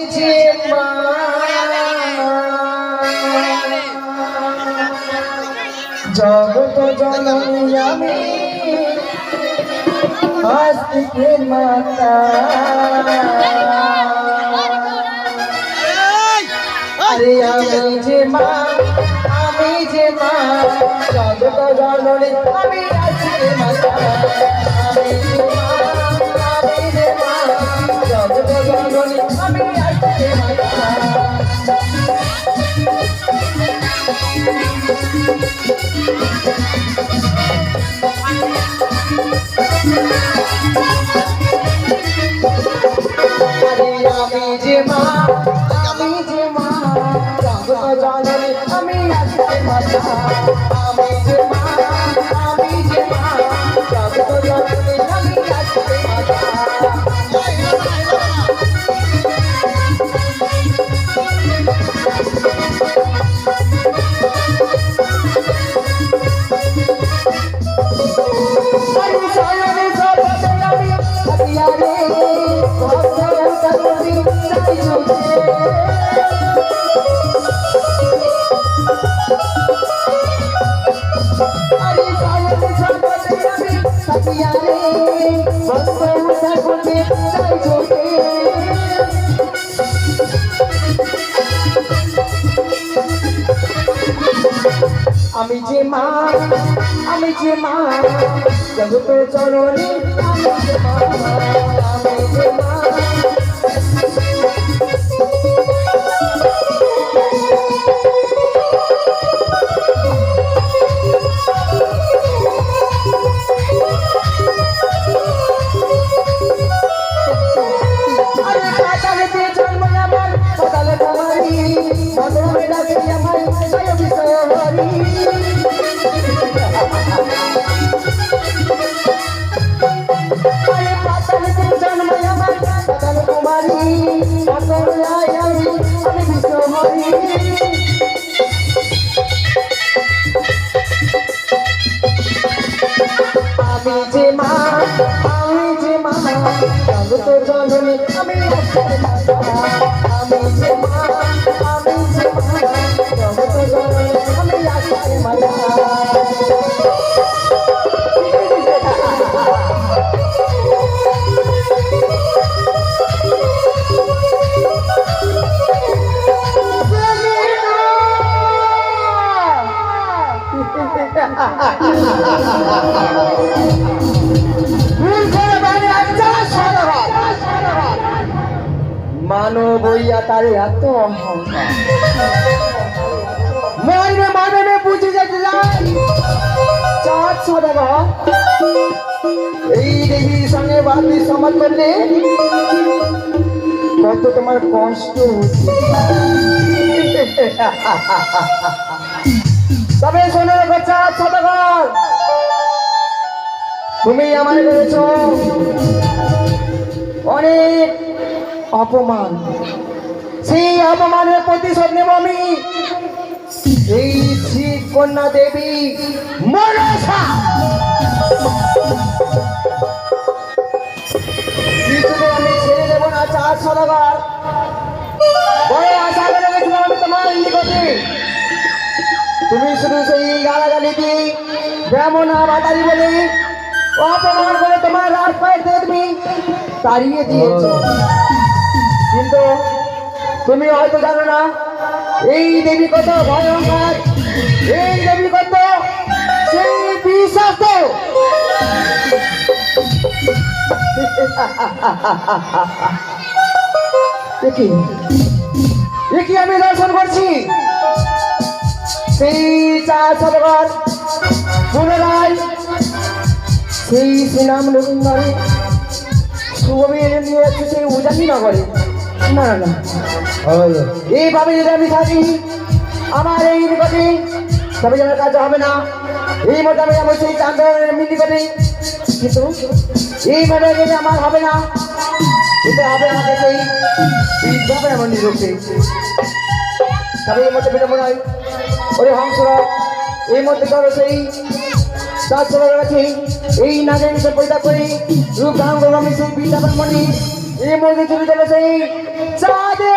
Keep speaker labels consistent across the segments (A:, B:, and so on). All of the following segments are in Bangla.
A: যে মা জগত জননী আমি আস্তিকে মাতা আরে আমি যে মা জগত জননী আমি আস্তিকে মাতা আমি যে মা জগত জননী আমি আস্তিকে মাতা আমি যে মা জগত জননী আমি আস্তিকে মাতা আমি যে মা জগত জননী আমি আস্তিকে মাতা আমি যে মা জগত জননী আমি যে মা জগত জননী আমি আস্তিকে মাতা আমি যে মা জগত জননী আমি আস্তিকে মাতা মানব হইয়া তার এত অহংকার মানবে বুঝে যেতে যায় এই দেবীর সঙ্গে বাপি সমাজ করলে কত তোমার কষ্ট হচ্ছে তবে শোনো চাঁদ সদাগর তুমি আমার করেছ অনেক অপমান সেই অপমানের প্রতিশোধ নেব আমি এই শিব কন্যা দেবী মনসা কিছুতে আমি ছেড়ে দেব না চাঁদ সদাগর বড় আশা করে গেছিলাম আমি তোমার নিকটে তুমি শুধু সেই গালাগালি দিয়ে ব্রাহ্মণা বাতারি বলে অপমান করে তোমার রাত পায়ে তুমি তাড়িয়ে দিয়েছ কিন্তু তুমি হয়তো জানো না এই দেবী কত ভয়ঙ্কর এই দেবী কত সেই বিশ্বাস কি আমি দর্শন করছি সেই চাঁদ সদাগর পুনরায় সেই শ্রীরাম রবীন্দ্রে শুভবীর নিয়ে যাচ্ছে সেই উজানি নগরে না না এইভাবে যদি আমি থাকি আমার এই নিকটে তবে যেন কাজ হবে না এই মতো আমি যাবো সেই চাঁদের নিকটে কিন্তু এইভাবে গেলে আমার হবে না এটা হবে আমাকে সেই বিদ্যাপন আমার নিজকে তবে এই মতো বিলম্ব নয় ওরে হংসরা এই মধ্যে ধরো সেই চাঁদ চলে গেছে এই নাগের বিষয় পরিত্যাগ করে রূপ ধারণ করবো আমি সেই বিদ্যাপন মণি এই মধ্যে চলে চলে সেই চাঁদে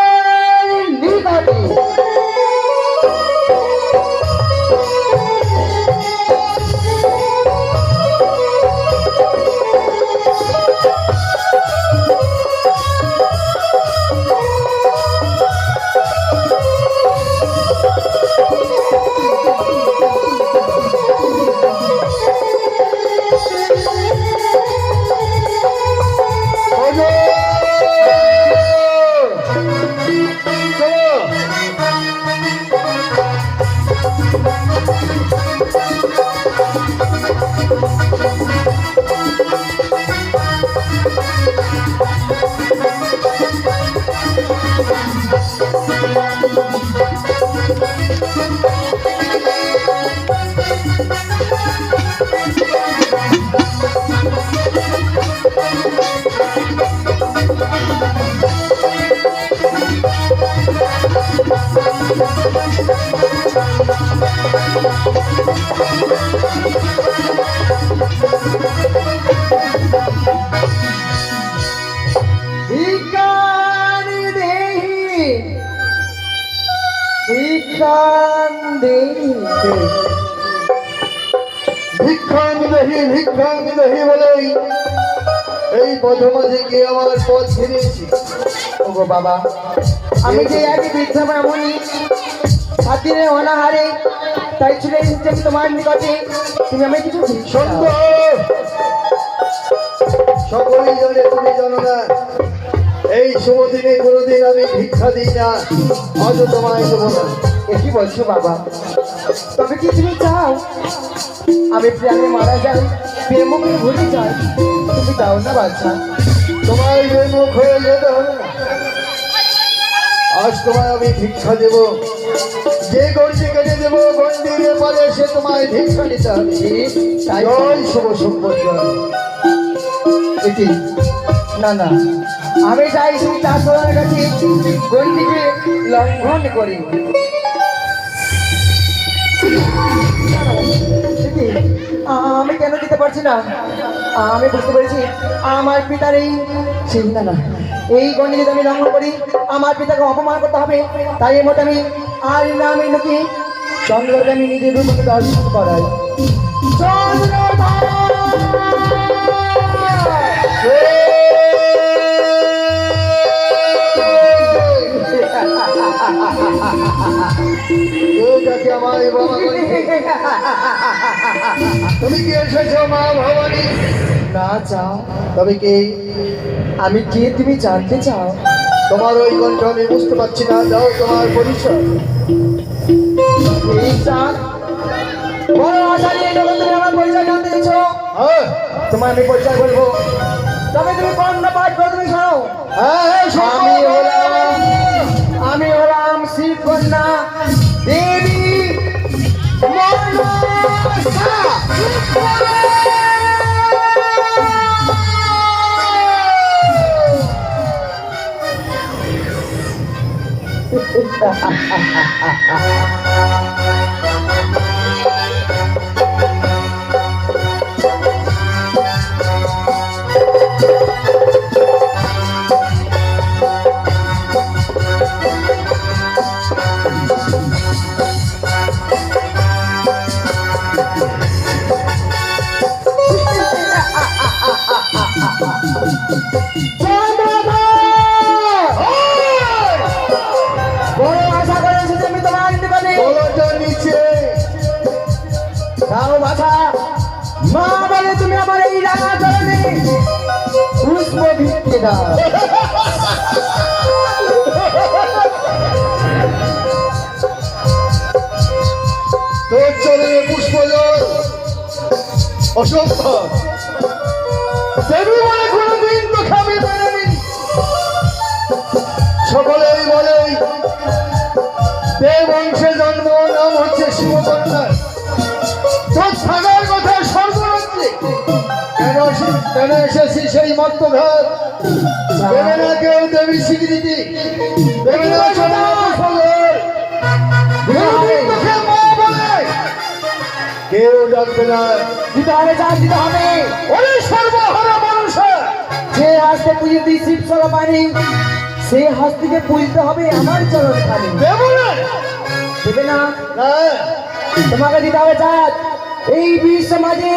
A: ভিক্ষান দেহি
B: বলেই এই পথমাঝে গিয়ে আমার পথ ছেড়েছি।
A: ওগো বাবা, আমি যে আগে বৃদ্ধা ব্রাহ্মণী হাতিরে অনাহারে তাই ছুটে এসেছি আমি তোমার নিকটে, তুমি আমি কিছু
B: সুন্দর সকলেই জানে, তুমি জানো না এই শুভ দিনে কোনোদিন আমি ভিক্ষা দিই না, আজও তোমায় দেবো না।
A: কি বলছো বাবা? তবে কি তুমি চাও আমি প্রাণে মারা যাই, প্রেমকে ভুলে যাই? তুমি চাও না বাচ্চা?
B: তোমায় বেমুখ হয়ে যেতে হবে না। আজ তোমায় আমি ভিক্ষা দেব, যে গন্ডি কেটে দেবো গন্ডির পরে সে তোমায় ভিক্ষা নিতে হবে।
A: তাই
B: জয় শুভ সম্পর্ক।
A: এটি না না, আমি চাই সেই চাষের কাছে গন্ডিকে লঙ্ঘন করি। আমি কেন দিতে পারছি না? আমি বুঝতে পেরেছি আমার পিতার এই সেই না না এই গণ্ডি যদি আমি লঙ্ঘন করি আমার পিতাকে অপমান করতে হবে। তাই এর মতো আমি আর নামে নাকি চন্দ্রকে আমি নিজের রূপকে দর্শন করাই।
B: তুমি কি এসেছো মা ভবানী?
A: না চাও
B: তবে কি?
A: আমি কে তুমি জানতে চাও?
B: তোমার ওই কণ্ঠ আমি বুঝতে পারছি না, যাও তোমার পরিচয়।
A: বড় আশা নিয়ে যখন তুমি আমার পরিচয় জানতে চাইছো, তোমার আমি পরিচয় বলবো, তবে তুমি কর্ণা পাঠ করে তুমি শোনো। আমি হলাম শিবকন্যা দেবী মনসা। বড় আশা করে এসেছি আমি তোমার নিকটে। তাও বাছা মা বলে তুমি আমার এই রাঙা চরণে পুষ্প ভিক্ষে দাও।
B: তোর চরণে পুষ্প জল অসভ্য দেবী বলে কোনোদিন তো খাবে বেরোনি। সকলেই বলে দেব বংশে জন্ম, নাম হচ্ছে শিবকন্যা। তোর থাকার কথা সর্বরাজ্যে, কেন এসেছি সেই মত্তঘাত? দেবে না কেউ দেবী স্বীকৃতি, দেবে না চরণে পুষ্প জল। তোকে মা বলে কেউ ডাকবে না।
A: দিতে হবে যা দিতে হবে।
B: ওরে সর্বহারা মানুষ,
A: যে হাসতে পুজো দিই শিব সরা পানি, সেই হাসতিকে পুজতে হবে আমার চরণ খালি।
B: দেব না।
A: দেবে না?
B: না,
A: তোমাকে দিতে হবে চাঁদ। এই বীর সমাজে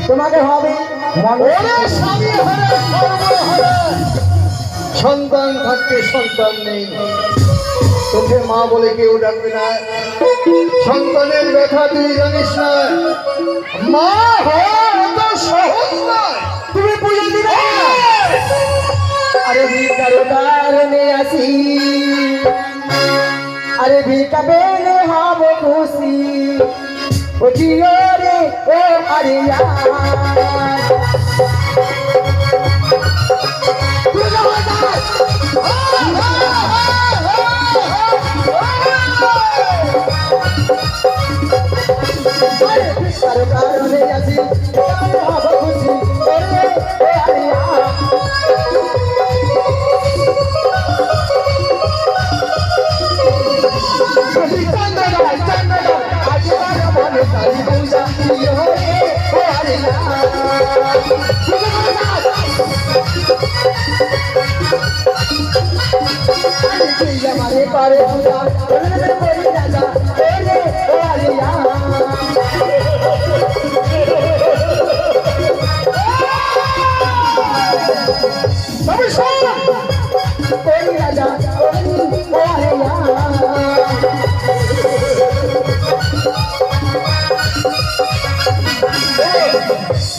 A: তোমাকে হবে
B: ওরে স্বামী হারা সর্বহারা, সন্তান থাকতে সন্তান নেই, তোকে মা বলে কেউ ডাকবে না। সন্তানের ব্যথা তুই জানিস না, মা হওয়া অত সহজ নয়।
A: তুমি পুজো দিবে না? আরে ভিকার কারণে আসি, আরে ভিকা পেলে হব খুশি। ও জিও রে ও আরিয়া, ভিকার কারণে আসি হব খুশি। ওরে ও আরিয়া, করে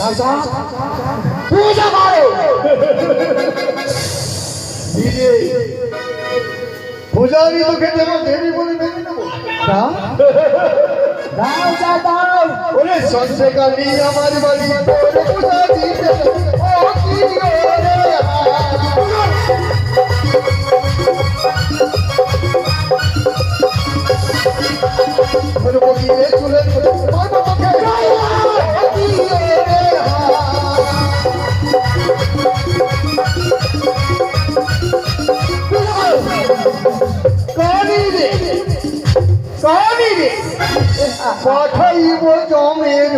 A: চাচা পূজা করো।
B: দিদি পূজা আমি তোকে দেবো, দেবী বলে মেনে নেবো।
A: দাও দাও চা দাও।
B: ওরে সন্ধ্যেকালী আমার বাড়ি তোর পূজা দিতে ও কি ওরে তোর বগিয়ে চলে মারবো তোকে ও কি ওরে কানি রে কানি রে পাঠাইব জমের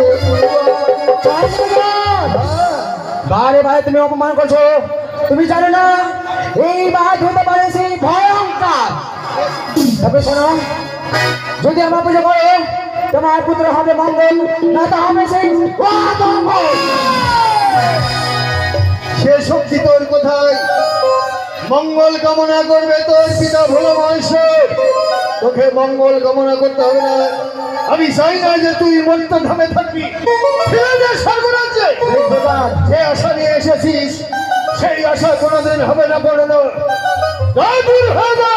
A: বারে ভাই তুমি অপমান করছো। তুমি জানো না এই বাদ হতে পারে সেই ভয়ঙ্কর। তবে শোনো, যদি আমার পুজো করো তোমার পুত্র হবে মঙ্গল, না তো হবে সেই অমঙ্গল।
B: সে শক্তি তোর কোথায়? মঙ্গল কামনা করবে তোর পিতা ভোলা মহেশ, তোকে মঙ্গল কামনা করতে হবে না। আমি চাই না যে তুই মর্ত ধামে থাকবি, ফিরে যা স্বর্গরাজ্যে। যে আশা নিয়ে এসেছিস সেই আশা কোনোদিন হবে না পড়ানো। দূর হয়ে যা।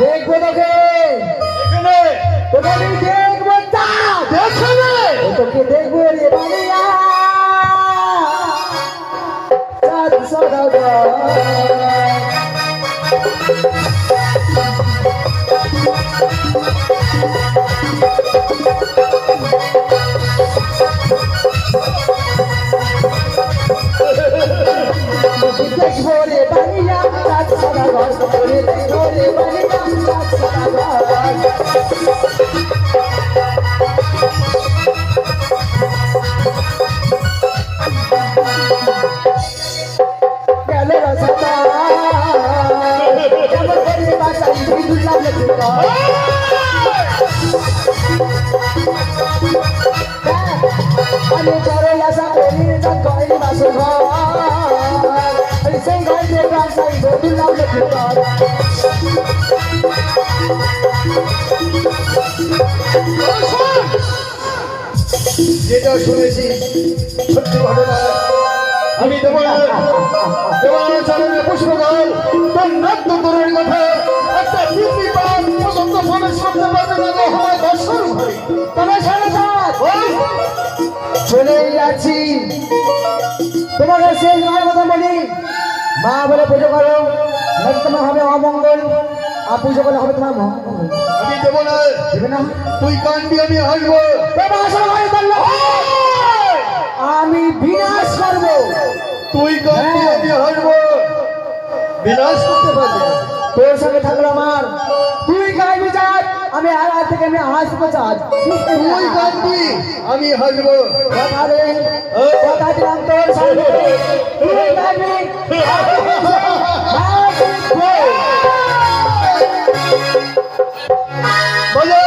A: দেখবো তোকে,
B: এখানে
A: তোকে আমি দেখবো,
B: দেখে নে।
A: তোকে দেখবো রে বালিয়া। চাঁদ সদাগর দেখবো রে বালিয়া, চাঁদ সদাগর দেখবো রে বালিয়া, চাঁদ সদাগর। গেল রসতা কেমন করে বাসাই বিদুল্লাহ লেখা। আমি বড় আশা করি না কই বাসো ঘর, আমি সেই ঘর যে বাসাই বিদুল্লাহ লেখা।
B: যেটা শুনেছি সত্যি ঘটনা। আমি দেবাচরণের পুষ্পকাল তোর নাট্য তোরের কথা একটা পৃথিবী পান পর্যন্ত প্রবেশ করতে পারবে না গো আমার দর্শন ঘরে।
A: তবে চলে যাচ্ছি। তোমাকে শেষ মার কথা বলি, মা বলে পুজো করো, নাকি তোমার হবে অমঙ্গল, আর পুজো করলে হবে তোমার মঙ্গল।
B: আমি দেবো না,
A: দেবে না?
B: তুই কানবি আমি হাসবো।
A: তোমার আশা হয় বললো, আমি বিনাশ করবো।
B: তুই কানবি আমি হাসবো, বিনাশ করতে পারবি না।
A: তোর সঙ্গে থাকলো আমার, তুই গাইবি চাঁদ, আমি আর আজ থেকে আমি হাসবো চাঁদ।
B: তুই কানবি আমি হাসবো।
A: কথা রে, কথা দিলাম তোর সঙ্গে, তুই গাইবি আমি হাসবো।
B: বলো